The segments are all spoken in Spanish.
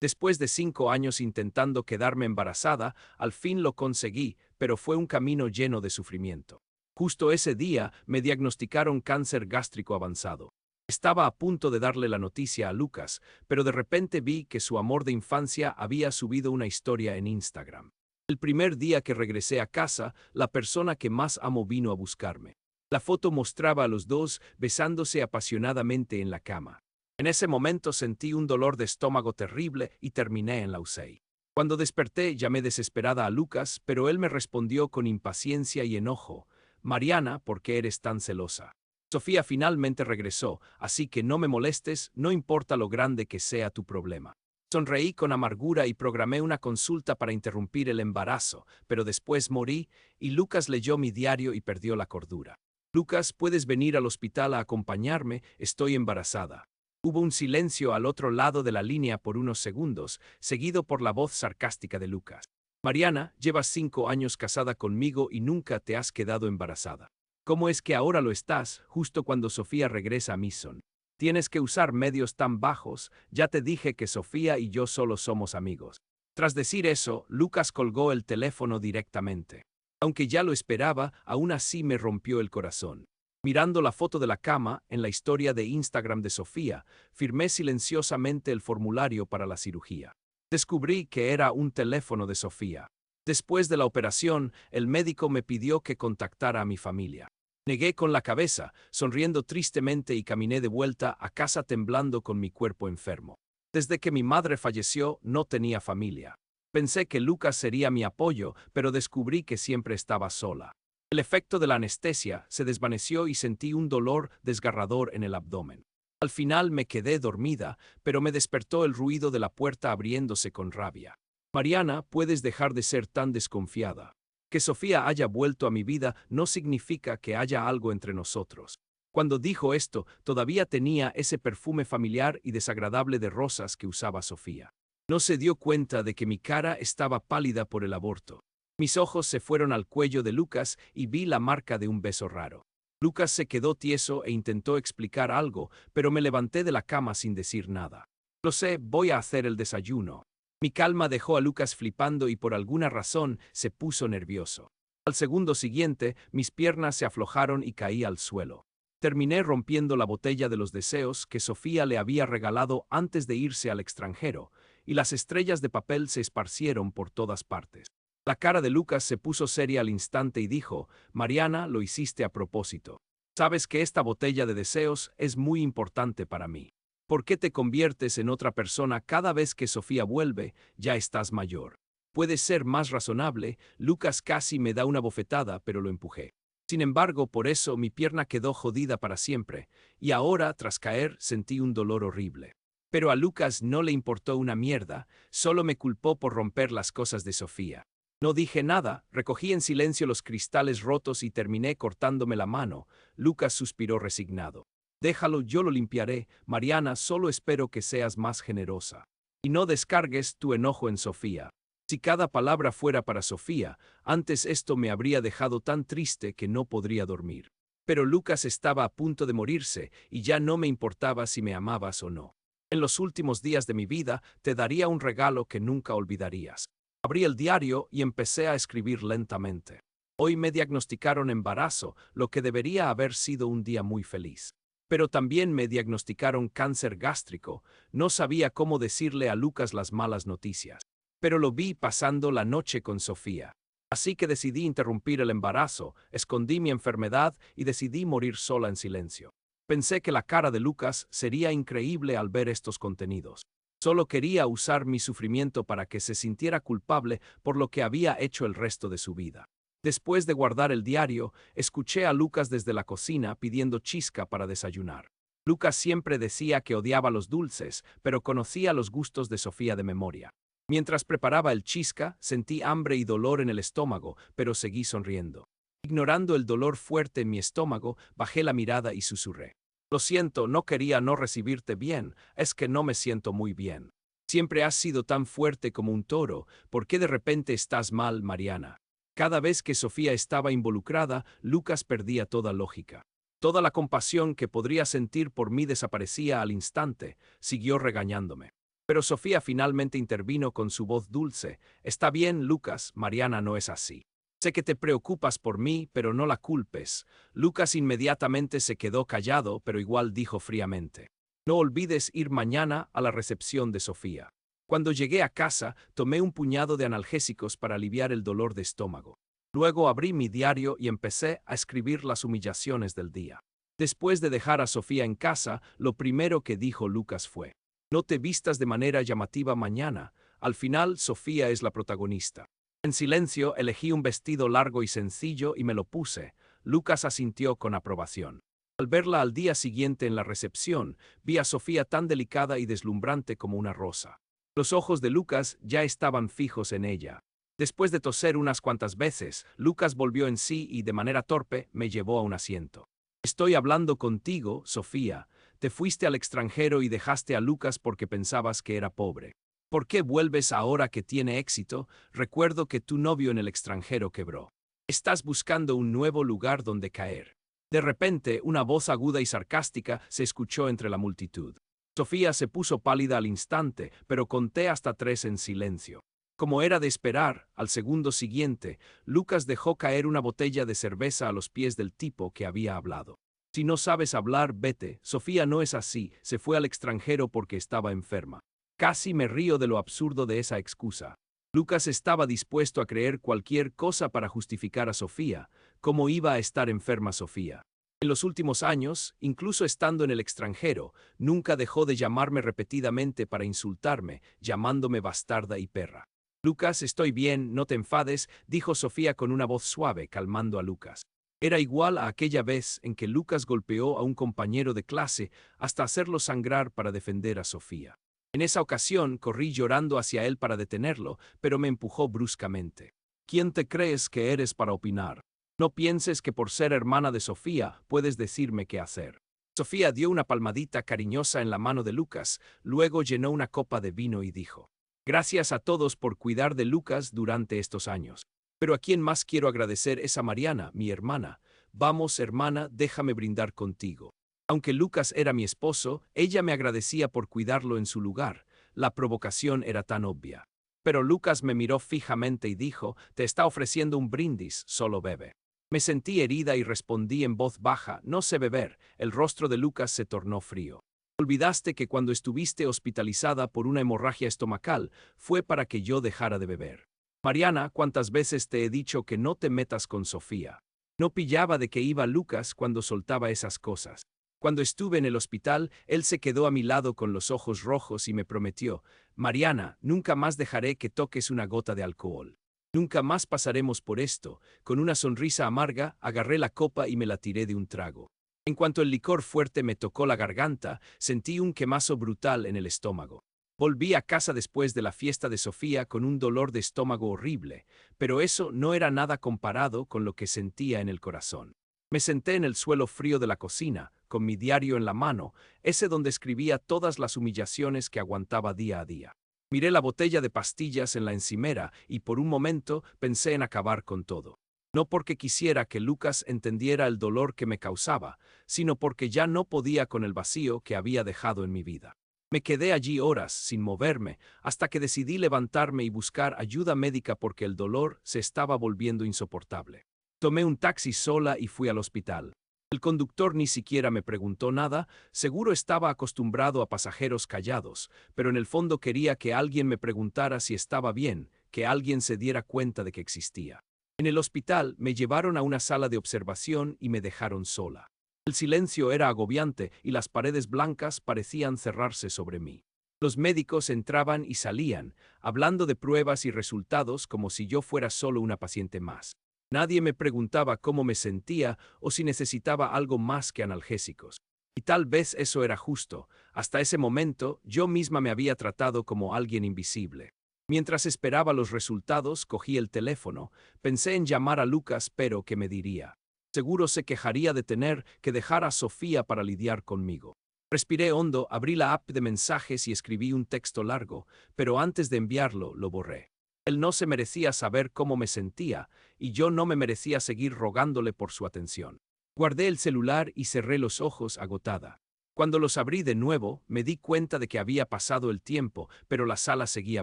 Después de 5 años intentando quedarme embarazada, al fin lo conseguí, pero fue un camino lleno de sufrimiento. Justo ese día me diagnosticaron cáncer gástrico avanzado. Estaba a punto de darle la noticia a Lucas, pero de repente vi que su amor de infancia había subido una historia en Instagram. El primer día que regresé a casa, la persona que más amo vino a buscarme. La foto mostraba a los dos besándose apasionadamente en la cama. En ese momento sentí un dolor de estómago terrible y terminé en la UCI. Cuando desperté llamé desesperada a Lucas, pero él me respondió con impaciencia y enojo: Mariana, ¿por qué eres tan celosa? Sofía finalmente regresó, así que no me molestes, no importa lo grande que sea tu problema. Sonreí con amargura y programé una consulta para interrumpir el embarazo, pero después morí y Lucas leyó mi diario y perdió la cordura. Lucas, ¿puedes venir al hospital a acompañarme? Estoy embarazada. Hubo un silencio al otro lado de la línea por unos segundos, seguido por la voz sarcástica de Lucas. Mariana, llevas 5 años casada conmigo y nunca te has quedado embarazada. ¿Cómo es que ahora lo estás, justo cuando Sofía regresa a Mason? Tienes que usar medios tan bajos, ya te dije que Sofía y yo solo somos amigos. Tras decir eso, Lucas colgó el teléfono directamente. Aunque ya lo esperaba, aún así me rompió el corazón. Mirando la foto de la cama, en la historia de Instagram de Sofía, firmé silenciosamente el formulario para la cirugía. Descubrí que era un teléfono de Sofía. Después de la operación, el médico me pidió que contactara a mi familia. Negué con la cabeza, sonriendo tristemente y caminé de vuelta a casa temblando con mi cuerpo enfermo. Desde que mi madre falleció, no tenía familia. Pensé que Lucas sería mi apoyo, pero descubrí que siempre estaba sola. El efecto de la anestesia se desvaneció y sentí un dolor desgarrador en el abdomen. Al final me quedé dormida, pero me despertó el ruido de la puerta abriéndose con rabia. Mariana, puedes dejar de ser tan desconfiada. Que Sofía haya vuelto a mi vida no significa que haya algo entre nosotros. Cuando dijo esto, todavía tenía ese perfume familiar y desagradable de rosas que usaba Sofía. No se dio cuenta de que mi cara estaba pálida por el aborto. Mis ojos se fueron al cuello de Lucas y vi la marca de un beso raro. Lucas se quedó tieso e intentó explicar algo, pero me levanté de la cama sin decir nada. Lo sé, voy a hacer el desayuno. Mi calma dejó a Lucas flipando y por alguna razón se puso nervioso. Al segundo siguiente, mis piernas se aflojaron y caí al suelo. Terminé rompiendo la botella de los deseos que Sofía le había regalado antes de irse al extranjero, y las estrellas de papel se esparcieron por todas partes. La cara de Lucas se puso seria al instante y dijo: Mariana, lo hiciste a propósito. Sabes que esta botella de deseos es muy importante para mí. ¿Por qué te conviertes en otra persona cada vez que Sofía vuelve? Ya estás mayor. Puedes ser más razonable. Lucas casi me da una bofetada, pero lo empujé. Sin embargo, por eso mi pierna quedó jodida para siempre, y ahora, tras caer, sentí un dolor horrible. Pero a Lucas no le importó una mierda, solo me culpó por romper las cosas de Sofía. No dije nada, recogí en silencio los cristales rotos y terminé cortándome la mano. Lucas suspiró resignado. Déjalo, yo lo limpiaré. Mariana, solo espero que seas más generosa. Y no descargues tu enojo en Sofía. Si cada palabra fuera para Sofía, antes esto me habría dejado tan triste que no podría dormir. Pero Lucas estaba a punto de morirse y ya no me importaba si me amabas o no. En los últimos días de mi vida te daría un regalo que nunca olvidarías. Abrí el diario y empecé a escribir lentamente. Hoy me diagnosticaron embarazo, lo que debería haber sido un día muy feliz. Pero también me diagnosticaron cáncer gástrico. No sabía cómo decirle a Lucas las malas noticias. Pero lo vi pasando la noche con Sofía. Así que decidí interrumpir el embarazo, escondí mi enfermedad y decidí morir sola en silencio. Pensé que la cara de Lucas sería increíble al ver estos contenidos. Solo quería usar mi sufrimiento para que se sintiera culpable por lo que había hecho el resto de su vida. Después de guardar el diario, escuché a Lucas desde la cocina pidiendo chisca para desayunar. Lucas siempre decía que odiaba los dulces, pero conocía los gustos de Sofía de memoria. Mientras preparaba el chisca, sentí hambre y dolor en el estómago, pero seguí sonriendo. Ignorando el dolor fuerte en mi estómago, bajé la mirada y susurré: Lo siento, no quería no recibirte bien, es que no me siento muy bien. Siempre has sido tan fuerte como un toro, ¿por qué de repente estás mal, Mariana? Cada vez que Sofía estaba involucrada, Lucas perdía toda lógica. Toda la compasión que podría sentir por mí desaparecía al instante. Siguió regañándome. Pero Sofía finalmente intervino con su voz dulce. Está bien, Lucas, Mariana no es así. Sé que te preocupas por mí, pero no la culpes. Lucas inmediatamente se quedó callado, pero igual dijo fríamente. No olvides ir mañana a la recepción de Sofía. Cuando llegué a casa, tomé un puñado de analgésicos para aliviar el dolor de estómago. Luego abrí mi diario y empecé a escribir las humillaciones del día. Después de dejar a Sofía en casa, lo primero que dijo Lucas fue: no te vistas de manera llamativa mañana. Al final, Sofía es la protagonista. En silencio, elegí un vestido largo y sencillo y me lo puse. Lucas asintió con aprobación. Al verla al día siguiente en la recepción, vi a Sofía tan delicada y deslumbrante como una rosa. Los ojos de Lucas ya estaban fijos en ella. Después de toser unas cuantas veces, Lucas volvió en sí y, de manera torpe, me llevó a un asiento. Estoy hablando contigo, Sofía. Te fuiste al extranjero y dejaste a Lucas porque pensabas que era pobre. ¿Por qué vuelves ahora que tiene éxito? Recuerdo que tu novio en el extranjero quebró. Estás buscando un nuevo lugar donde caer. De repente, una voz aguda y sarcástica se escuchó entre la multitud. Sofía se puso pálida al instante, pero conté hasta 3 en silencio. Como era de esperar, al segundo siguiente, Lucas dejó caer una botella de cerveza a los pies del tipo que había hablado. Si no sabes hablar, vete. Sofía no es así, se fue al extranjero porque estaba enferma. Casi me río de lo absurdo de esa excusa. Lucas estaba dispuesto a creer cualquier cosa para justificar a Sofía. ¿Cómo iba a estar enferma Sofía? En los últimos años, incluso estando en el extranjero, nunca dejó de llamarme repetidamente para insultarme, llamándome bastarda y perra. Lucas, estoy bien, no te enfades, dijo Sofía con una voz suave, calmando a Lucas. Era igual a aquella vez en que Lucas golpeó a un compañero de clase hasta hacerlo sangrar para defender a Sofía. En esa ocasión corrí llorando hacia él para detenerlo, pero me empujó bruscamente. ¿Quién te crees que eres para opinar? No pienses que por ser hermana de Sofía puedes decirme qué hacer. Sofía dio una palmadita cariñosa en la mano de Lucas, luego llenó una copa de vino y dijo: gracias a todos por cuidar de Lucas durante estos años. Pero a quien más quiero agradecer es a Mariana, mi hermana. Vamos, hermana, déjame brindar contigo. Aunque Lucas era mi esposo, ella me agradecía por cuidarlo en su lugar. La provocación era tan obvia. Pero Lucas me miró fijamente y dijo: te está ofreciendo un brindis, solo bebe. Me sentí herida y respondí en voz baja: no sé beber. El rostro de Lucas se tornó frío. Olvidaste que cuando estuviste hospitalizada por una hemorragia estomacal fue para que yo dejara de beber. Mariana, ¿cuántas veces te he dicho que no te metas con Sofía? No pillaba de qué iba Lucas cuando soltaba esas cosas. Cuando estuve en el hospital, él se quedó a mi lado con los ojos rojos y me prometió: Mariana, nunca más dejaré que toques una gota de alcohol. Nunca más pasaremos por esto. Con una sonrisa amarga, agarré la copa y me la tiré de un trago. En cuanto el licor fuerte me tocó la garganta, sentí un quemazo brutal en el estómago. Volví a casa después de la fiesta de Sofía con un dolor de estómago horrible, pero eso no era nada comparado con lo que sentía en el corazón. Me senté en el suelo frío de la cocina, con mi diario en la mano, ese donde escribía todas las humillaciones que aguantaba día a día. Miré la botella de pastillas en la encimera y por un momento pensé en acabar con todo. No porque quisiera que Lucas entendiera el dolor que me causaba, sino porque ya no podía con el vacío que había dejado en mi vida. Me quedé allí horas, sin moverme, hasta que decidí levantarme y buscar ayuda médica porque el dolor se estaba volviendo insoportable. Tomé un taxi sola y fui al hospital. El conductor ni siquiera me preguntó nada, seguro estaba acostumbrado a pasajeros callados, pero en el fondo quería que alguien me preguntara si estaba bien, que alguien se diera cuenta de que existía. En el hospital me llevaron a una sala de observación y me dejaron sola. El silencio era agobiante y las paredes blancas parecían cerrarse sobre mí. Los médicos entraban y salían, hablando de pruebas y resultados como si yo fuera solo una paciente más. Nadie me preguntaba cómo me sentía o si necesitaba algo más que analgésicos. Y tal vez eso era justo. Hasta ese momento, yo misma me había tratado como alguien invisible. Mientras esperaba los resultados, cogí el teléfono. Pensé en llamar a Lucas, pero ¿qué me diría? Seguro se quejaría de tener que dejar a Sofía para lidiar conmigo. Respiré hondo, abrí la app de mensajes y escribí un texto largo, pero antes de enviarlo, lo borré. Él no se merecía saber cómo me sentía, y yo no me merecía seguir rogándole por su atención. Guardé el celular y cerré los ojos agotada. Cuando los abrí de nuevo, me di cuenta de que había pasado el tiempo, pero la sala seguía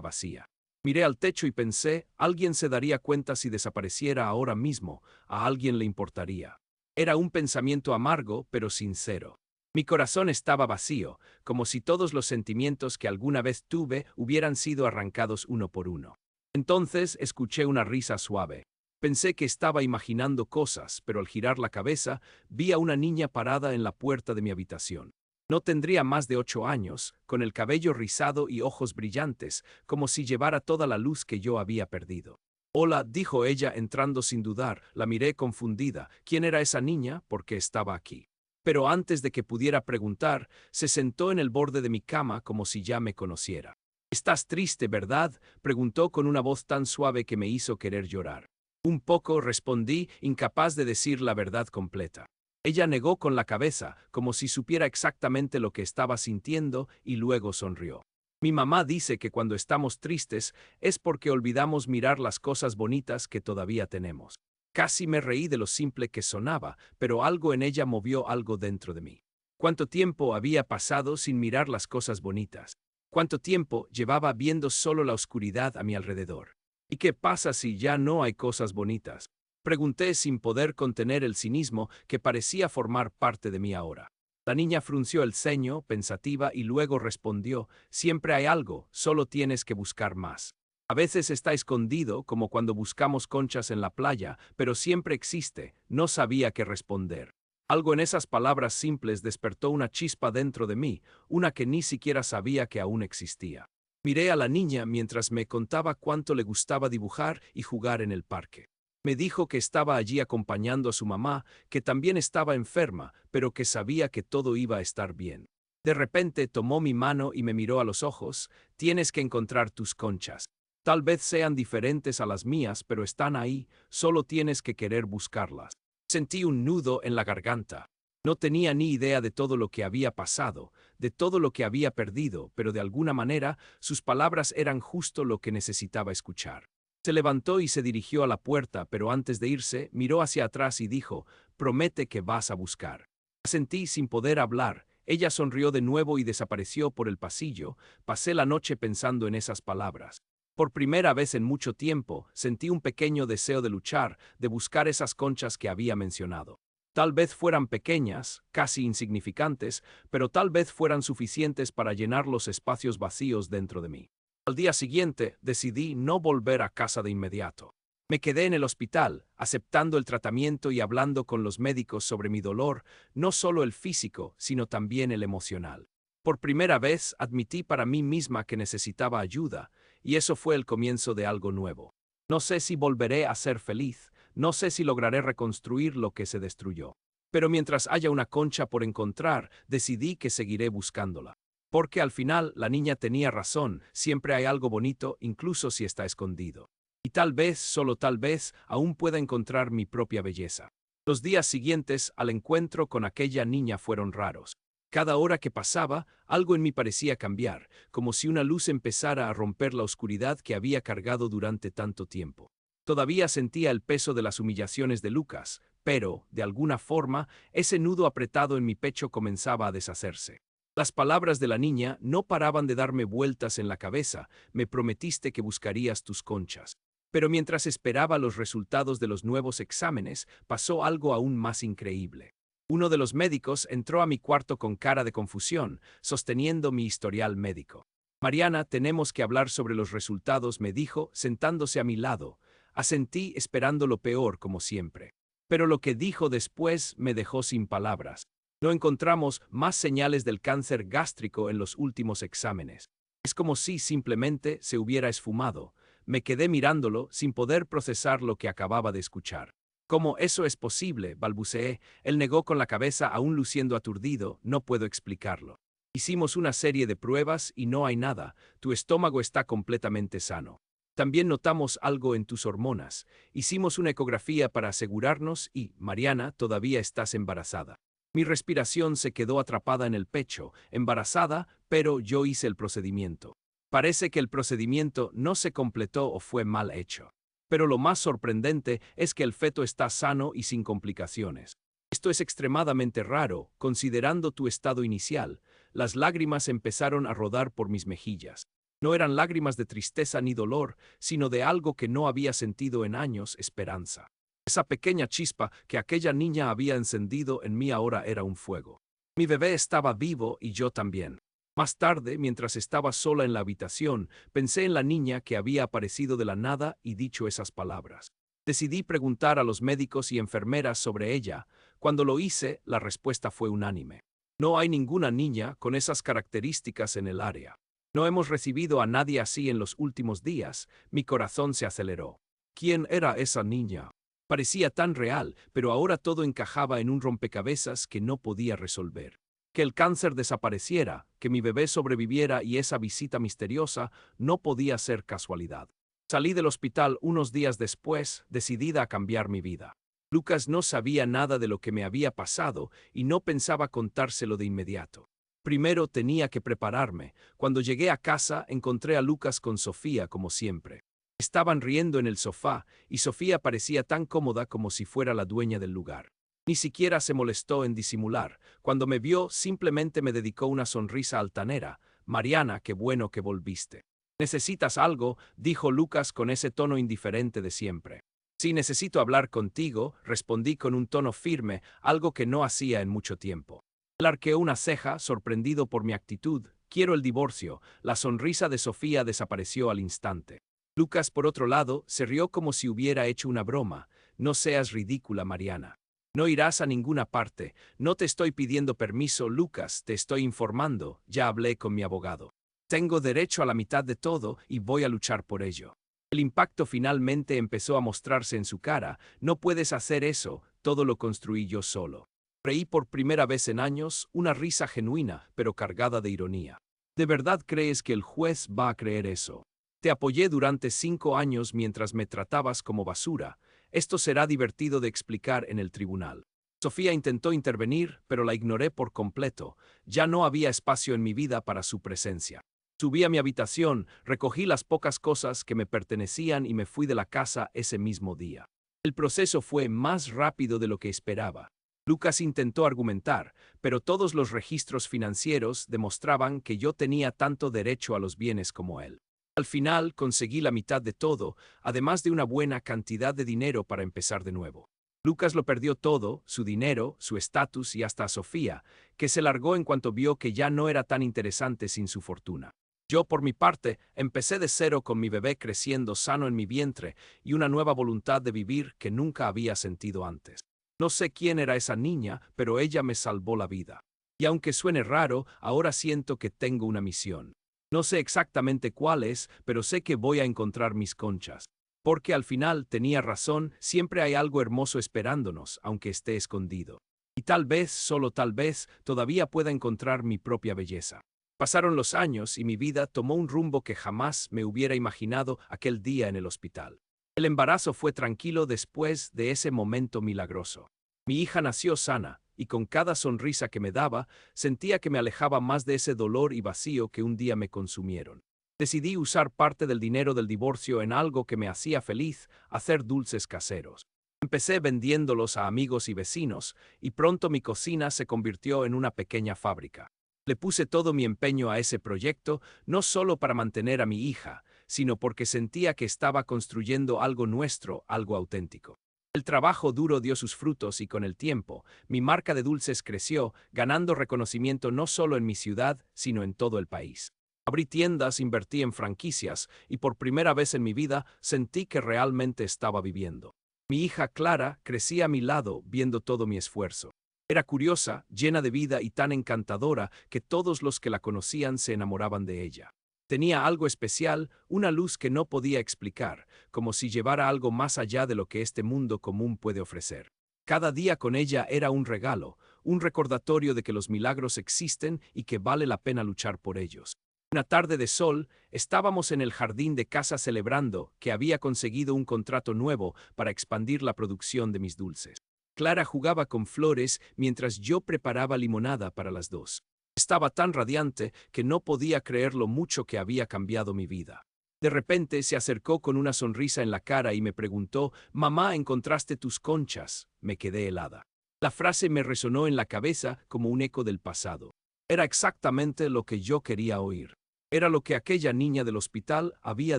vacía. Miré al techo y pensé, alguien se daría cuenta si desapareciera ahora mismo, a alguien le importaría. Era un pensamiento amargo, pero sincero. Mi corazón estaba vacío, como si todos los sentimientos que alguna vez tuve hubieran sido arrancados uno por uno. Entonces escuché una risa suave. Pensé que estaba imaginando cosas, pero al girar la cabeza, vi a una niña parada en la puerta de mi habitación. No tendría más de 8 años, con el cabello rizado y ojos brillantes, como si llevara toda la luz que yo había perdido. Hola, dijo ella entrando sin dudar. La miré confundida. ¿Quién era esa niña? ¿Por qué estaba aquí? Pero antes de que pudiera preguntar, se sentó en el borde de mi cama como si ya me conociera. ¿Estás triste, verdad?, preguntó con una voz tan suave que me hizo querer llorar. Un poco, respondí, incapaz de decir la verdad completa. Ella negó con la cabeza, como si supiera exactamente lo que estaba sintiendo, y luego sonrió. Mi mamá dice que cuando estamos tristes es porque olvidamos mirar las cosas bonitas que todavía tenemos. Casi me reí de lo simple que sonaba, pero algo en ella movió algo dentro de mí. ¿Cuánto tiempo había pasado sin mirar las cosas bonitas? ¿Cuánto tiempo llevaba viendo solo la oscuridad a mi alrededor? ¿Y qué pasa si ya no hay cosas bonitas? Pregunté sin poder contener el cinismo que parecía formar parte de mí ahora. La niña frunció el ceño, pensativa, y luego respondió, siempre hay algo, solo tienes que buscar más. A veces está escondido, como cuando buscamos conchas en la playa, pero siempre existe. No sabía qué responder. Algo en esas palabras simples despertó una chispa dentro de mí, una que ni siquiera sabía que aún existía. Miré a la niña mientras me contaba cuánto le gustaba dibujar y jugar en el parque. Me dijo que estaba allí acompañando a su mamá, que también estaba enferma, pero que sabía que todo iba a estar bien. De repente tomó mi mano y me miró a los ojos. Tienes que encontrar tus conchas. Tal vez sean diferentes a las mías, pero están ahí, solo tienes que querer buscarlas. Sentí un nudo en la garganta. No tenía ni idea de todo lo que había pasado, de todo lo que había perdido, pero de alguna manera sus palabras eran justo lo que necesitaba escuchar. Se levantó y se dirigió a la puerta, pero antes de irse, miró hacia atrás y dijo, promete que vas a buscar. Sentí sin poder hablar. Ella sonrió de nuevo y desapareció por el pasillo. Pasé la noche pensando en esas palabras. Por primera vez en mucho tiempo, sentí un pequeño deseo de luchar, de buscar esas conchas que había mencionado. Tal vez fueran pequeñas, casi insignificantes, pero tal vez fueran suficientes para llenar los espacios vacíos dentro de mí. Al día siguiente, decidí no volver a casa de inmediato. Me quedé en el hospital, aceptando el tratamiento y hablando con los médicos sobre mi dolor, no solo el físico, sino también el emocional. Por primera vez, admití para mí misma que necesitaba ayuda, y eso fue el comienzo de algo nuevo. No sé si volveré a ser feliz, no sé si lograré reconstruir lo que se destruyó. Pero mientras haya una concha por encontrar, decidí que seguiré buscándola. Porque al final la niña tenía razón, siempre hay algo bonito, incluso si está escondido. Y tal vez, solo tal vez, aún pueda encontrar mi propia belleza. Los días siguientes al encuentro con aquella niña fueron raros. Cada hora que pasaba, algo en mí parecía cambiar, como si una luz empezara a romper la oscuridad que había cargado durante tanto tiempo. Todavía sentía el peso de las humillaciones de Lucas, pero, de alguna forma, ese nudo apretado en mi pecho comenzaba a deshacerse. Las palabras de la niña no paraban de darme vueltas en la cabeza. Me prometiste que buscarías tus conchas. Pero mientras esperaba los resultados de los nuevos exámenes, pasó algo aún más increíble. Uno de los médicos entró a mi cuarto con cara de confusión, sosteniendo mi historial médico. Mariana, tenemos que hablar sobre los resultados, me dijo, sentándose a mi lado. Asentí esperando lo peor, como siempre. Pero lo que dijo después me dejó sin palabras. No encontramos más señales del cáncer gástrico en los últimos exámenes. Es como si simplemente se hubiera esfumado. Me quedé mirándolo sin poder procesar lo que acababa de escuchar. ¿Cómo eso es posible?, balbuceé. Él negó con la cabeza, aún luciendo aturdido. No puedo explicarlo. Hicimos una serie de pruebas y no hay nada. Tu estómago está completamente sano. También notamos algo en tus hormonas. Hicimos una ecografía para asegurarnos y, Mariana, todavía estás embarazada. Mi respiración se quedó atrapada en el pecho, embarazada, pero yo hice el procedimiento. Parece que el procedimiento no se completó o fue mal hecho. Pero lo más sorprendente es que el feto está sano y sin complicaciones. Esto es extremadamente raro, considerando tu estado inicial. Las lágrimas empezaron a rodar por mis mejillas. No eran lágrimas de tristeza ni dolor, sino de algo que no había sentido en años: esperanza. Esa pequeña chispa que aquella niña había encendido en mí ahora era un fuego. Mi bebé estaba vivo y yo también. Más tarde, mientras estaba sola en la habitación, pensé en la niña que había aparecido de la nada y dicho esas palabras. Decidí preguntar a los médicos y enfermeras sobre ella. Cuando lo hice, la respuesta fue unánime. No hay ninguna niña con esas características en el área. No hemos recibido a nadie así en los últimos días. Mi corazón se aceleró. ¿Quién era esa niña? Parecía tan real, pero ahora todo encajaba en un rompecabezas que no podía resolver. Que el cáncer desapareciera, que mi bebé sobreviviera y esa visita misteriosa no podía ser casualidad. Salí del hospital unos días después, decidida a cambiar mi vida. Lucas no sabía nada de lo que me había pasado y no pensaba contárselo de inmediato. Primero tenía que prepararme. Cuando llegué a casa, encontré a Lucas con Sofía como siempre. Estaban riendo en el sofá y Sofía parecía tan cómoda como si fuera la dueña del lugar. Ni siquiera se molestó en disimular. Cuando me vio, simplemente me dedicó una sonrisa altanera. Mariana, qué bueno que volviste. ¿Necesitas algo?, dijo Lucas con ese tono indiferente de siempre. Sí, necesito hablar contigo, respondí con un tono firme, algo que no hacía en mucho tiempo. Él arqueó una ceja, sorprendido por mi actitud. Quiero el divorcio. La sonrisa de Sofía desapareció al instante. Lucas, por otro lado, se rió como si hubiera hecho una broma. No seas ridícula, Mariana. No irás a ninguna parte. No te estoy pidiendo permiso, Lucas, te estoy informando. Ya hablé con mi abogado. Tengo derecho a la mitad de todo y voy a luchar por ello. El impacto finalmente empezó a mostrarse en su cara. No puedes hacer eso, todo lo construí yo solo. Reí por primera vez en años, una risa genuina, pero cargada de ironía. ¿De verdad crees que el juez va a creer eso? Te apoyé durante 5 años mientras me tratabas como basura. Esto será divertido de explicar en el tribunal. Sofía intentó intervenir, pero la ignoré por completo. Ya no había espacio en mi vida para su presencia. Subí a mi habitación, recogí las pocas cosas que me pertenecían y me fui de la casa ese mismo día. El proceso fue más rápido de lo que esperaba. Lucas intentó argumentar, pero todos los registros financieros demostraban que yo tenía tanto derecho a los bienes como él. Al final conseguí la mitad de todo, además de una buena cantidad de dinero para empezar de nuevo. Lucas lo perdió todo: su dinero, su estatus y hasta a Sofía, que se largó en cuanto vio que ya no era tan interesante sin su fortuna. Yo, por mi parte, empecé de cero con mi bebé creciendo sano en mi vientre y una nueva voluntad de vivir que nunca había sentido antes. No sé quién era esa niña, pero ella me salvó la vida. Y aunque suene raro, ahora siento que tengo una misión. No sé exactamente cuál es, pero sé que voy a encontrar mis conchas. Porque al final tenía razón, siempre hay algo hermoso esperándonos, aunque esté escondido. Y tal vez, solo tal vez, todavía pueda encontrar mi propia belleza. Pasaron los años y mi vida tomó un rumbo que jamás me hubiera imaginado aquel día en el hospital. El embarazo fue tranquilo después de ese momento milagroso. Mi hija nació sana, y con cada sonrisa que me daba, sentía que me alejaba más de ese dolor y vacío que un día me consumieron. Decidí usar parte del dinero del divorcio en algo que me hacía feliz: hacer dulces caseros. Empecé vendiéndolos a amigos y vecinos, y pronto mi cocina se convirtió en una pequeña fábrica. Le puse todo mi empeño a ese proyecto, no solo para mantener a mi hija, sino porque sentía que estaba construyendo algo nuestro, algo auténtico. El trabajo duro dio sus frutos y con el tiempo, mi marca de dulces creció, ganando reconocimiento no solo en mi ciudad, sino en todo el país. Abrí tiendas, invertí en franquicias y por primera vez en mi vida sentí que realmente estaba viviendo. Mi hija Clara crecía a mi lado viendo todo mi esfuerzo. Era curiosa, llena de vida y tan encantadora que todos los que la conocían se enamoraban de ella. Tenía algo especial, una luz que no podía explicar, como si llevara algo más allá de lo que este mundo común puede ofrecer. Cada día con ella era un regalo, un recordatorio de que los milagros existen y que vale la pena luchar por ellos. Una tarde de sol, estábamos en el jardín de casa celebrando que había conseguido un contrato nuevo para expandir la producción de mis dulces. Clara jugaba con flores mientras yo preparaba limonada para las dos. Estaba tan radiante que no podía creer lo mucho que había cambiado mi vida. De repente se acercó con una sonrisa en la cara y me preguntó: «Mamá, ¿encontraste tus conchas?». Me quedé helada. La frase me resonó en la cabeza como un eco del pasado. Era exactamente lo que yo quería oír. Era lo que aquella niña del hospital había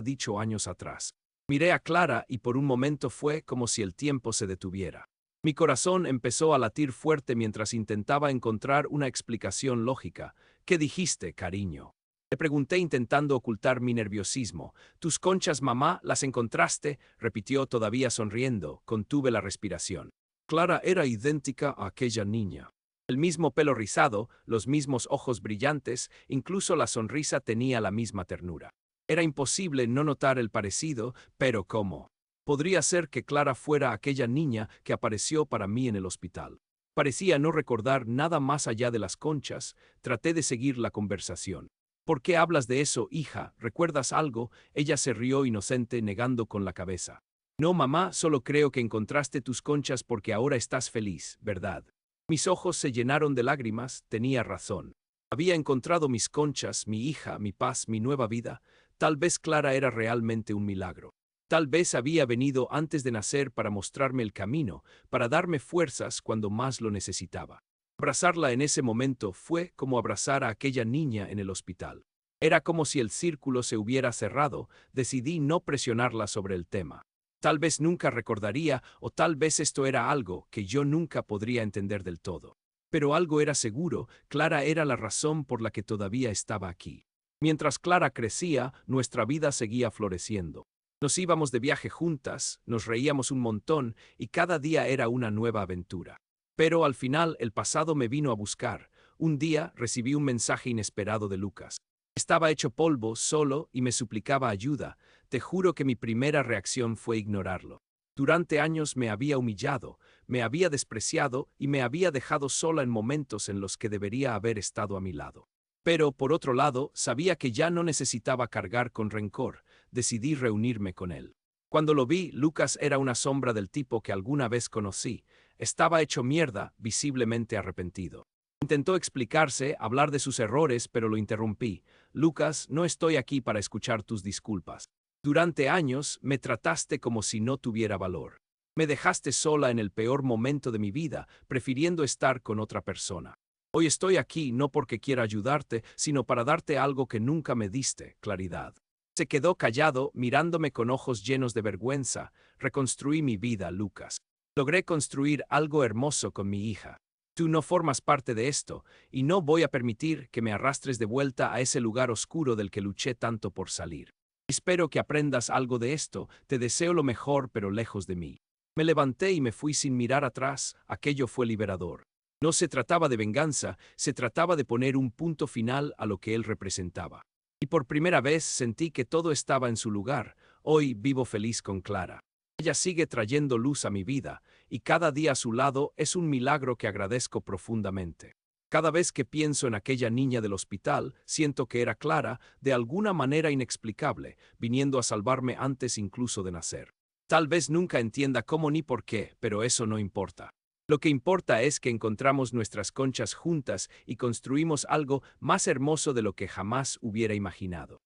dicho años atrás. Miré a Clara y por un momento fue como si el tiempo se detuviera. Mi corazón empezó a latir fuerte mientras intentaba encontrar una explicación lógica. ¿Qué dijiste, cariño? Le pregunté intentando ocultar mi nerviosismo. ¿Tus conchas, mamá, las encontraste? Repitió todavía sonriendo. Contuve la respiración. Clara era idéntica a aquella niña. El mismo pelo rizado, los mismos ojos brillantes, incluso la sonrisa tenía la misma ternura. Era imposible no notar el parecido, pero ¿cómo? Podría ser que Clara fuera aquella niña que apareció para mí en el hospital. Parecía no recordar nada más allá de las conchas. Traté de seguir la conversación. ¿Por qué hablas de eso, hija? ¿Recuerdas algo? Ella se rió inocente, negando con la cabeza. No, mamá, solo creo que encontraste tus conchas porque ahora estás feliz, ¿verdad? Mis ojos se llenaron de lágrimas. Tenía razón. Había encontrado mis conchas, mi hija, mi paz, mi nueva vida. Tal vez Clara era realmente un milagro. Tal vez había venido antes de nacer para mostrarme el camino, para darme fuerzas cuando más lo necesitaba. Abrazarla en ese momento fue como abrazar a aquella niña en el hospital. Era como si el círculo se hubiera cerrado. Decidí no presionarla sobre el tema. Tal vez nunca recordaría, o tal vez esto era algo que yo nunca podría entender del todo. Pero algo era seguro. Clara era la razón por la que todavía estaba aquí. Mientras Clara crecía, nuestra vida seguía floreciendo. Nos íbamos de viaje juntas, nos reíamos un montón y cada día era una nueva aventura. Pero al final el pasado me vino a buscar. Un día recibí un mensaje inesperado de Lucas. Estaba hecho polvo, solo, y me suplicaba ayuda. Te juro que mi primera reacción fue ignorarlo. Durante años me había humillado, me había despreciado y me había dejado sola en momentos en los que debería haber estado a mi lado. Pero, por otro lado, sabía que ya no necesitaba cargar con rencor. Decidí reunirme con él. Cuando lo vi, Lucas era una sombra del tipo que alguna vez conocí. Estaba hecho mierda, visiblemente arrepentido. Intentó explicarse, hablar de sus errores, pero lo interrumpí. Lucas, no estoy aquí para escuchar tus disculpas. Durante años me trataste como si no tuviera valor. Me dejaste sola en el peor momento de mi vida, prefiriendo estar con otra persona. Hoy estoy aquí no porque quiera ayudarte, sino para darte algo que nunca me diste, claridad. Se quedó callado, mirándome con ojos llenos de vergüenza. Reconstruí mi vida, Lucas. Logré construir algo hermoso con mi hija. Tú no formas parte de esto, y no voy a permitir que me arrastres de vuelta a ese lugar oscuro del que luché tanto por salir. Espero que aprendas algo de esto. Te deseo lo mejor, pero lejos de mí. Me levanté y me fui sin mirar atrás. Aquello fue liberador. No se trataba de venganza, se trataba de poner un punto final a lo que él representaba. Y por primera vez sentí que todo estaba en su lugar. Hoy vivo feliz con Clara. Ella sigue trayendo luz a mi vida, y cada día a su lado es un milagro que agradezco profundamente. Cada vez que pienso en aquella niña del hospital, siento que era Clara, de alguna manera inexplicable, viniendo a salvarme antes incluso de nacer. Tal vez nunca entienda cómo ni por qué, pero eso no importa. Lo que importa es que encontramos nuestras conchas juntas y construimos algo más hermoso de lo que jamás hubiera imaginado.